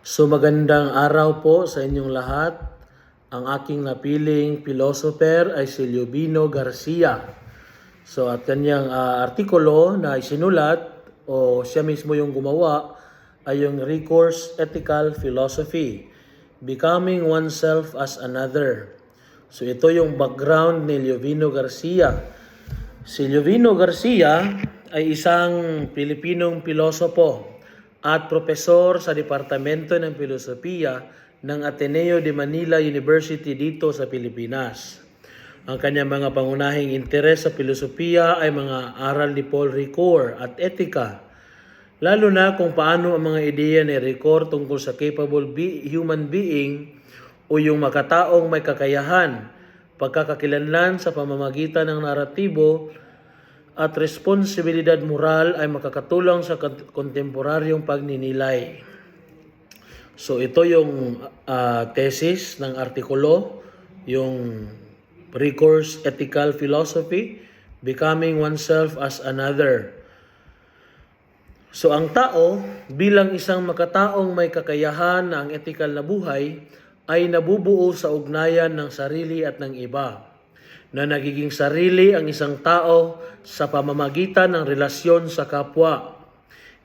So magandang araw po sa inyong lahat. Ang aking napiling philosopher ay si Liobino Garcia. So at kanyang artikulo na isinulat o siya mismo yung gumawa ay yung Recourse Ethical Philosophy, Becoming Oneself as Another. So ito yung background ni Liobino Garcia. Si Liobino Garcia ay isang Pilipinong pilosopo at propesor sa Departamento ng Filosofiya ng Ateneo de Manila University dito sa Pilipinas. Ang kanyang mga pangunahing interes sa filosofiya ay mga aral ni Paul Ricoeur at etika, lalo na kung paano ang mga ideya ni Ricoeur tungkol sa capable human being o yung makataong may kakayahan, pagkakakilanlan sa pamamagitan ng naratibo at responsibilidad moral ay makakatulong sa kontemporaryong pagninilay. So ito yung thesis ng artikulo, yung Recourse Ethical Philosophy, Becoming Oneself as Another. So ang tao bilang isang makataong may kakayahan na ang ethical na buhay ay nabubuo sa ugnayan ng sarili at ng iba, na nagiging sarili ang isang tao sa pamamagitan ng relasyon sa kapwa.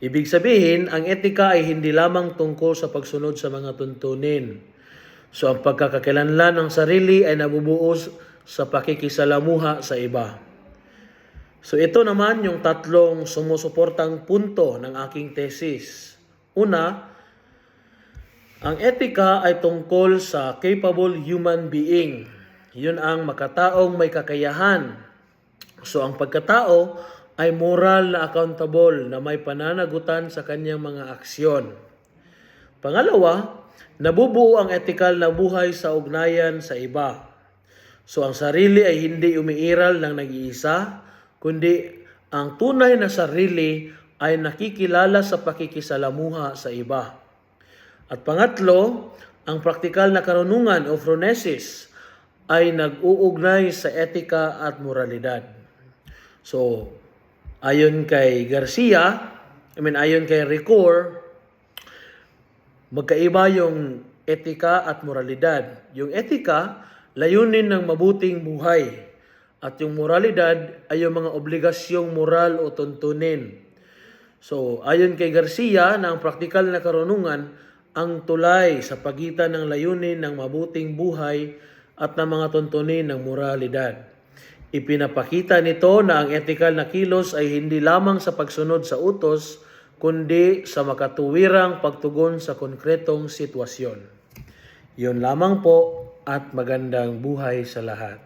Ibig sabihin, ang etika ay hindi lamang tungkol sa pagsunod sa mga tuntunin. So ang pagkakakilanlan ng sarili ay nabubuo sa pakikisalamuha sa iba. So ito naman yung tatlong sumusuportang punto ng aking thesis. Una, ang etika ay tungkol sa capable human being. Yun ang makataong may kakayahan. So ang pagkatao ay moral na accountable na may pananagutan sa kanyang mga aksyon. Pangalawa, nabubuo ang ethical na buhay sa ugnayan sa iba. So ang sarili ay hindi umiiral ng nag-iisa, kundi ang tunay na sarili ay nakikilala sa pakikisalamuha sa iba. At pangatlo, ang praktikal na karunungan o phronesis ay nag-uugnay sa etika at moralidad. So, ayon kay ayon kay Ricoeur, magkaiba yung etika at moralidad. Yung etika, layunin ng mabuting buhay. At yung moralidad ay yung mga obligasyong moral o tuntunin. So, ayon kay Garcia na ang praktikal na karunungan ang tulay sa pagitan ng layunin ng mabuting buhay at ng mga tuntunin ng moralidad. Ipinapakita nito na ang etikal na kilos ay hindi lamang sa pagsunod sa utos, kundi sa makatuwirang pagtugon sa konkretong sitwasyon. Yun lamang po at magandang buhay sa lahat.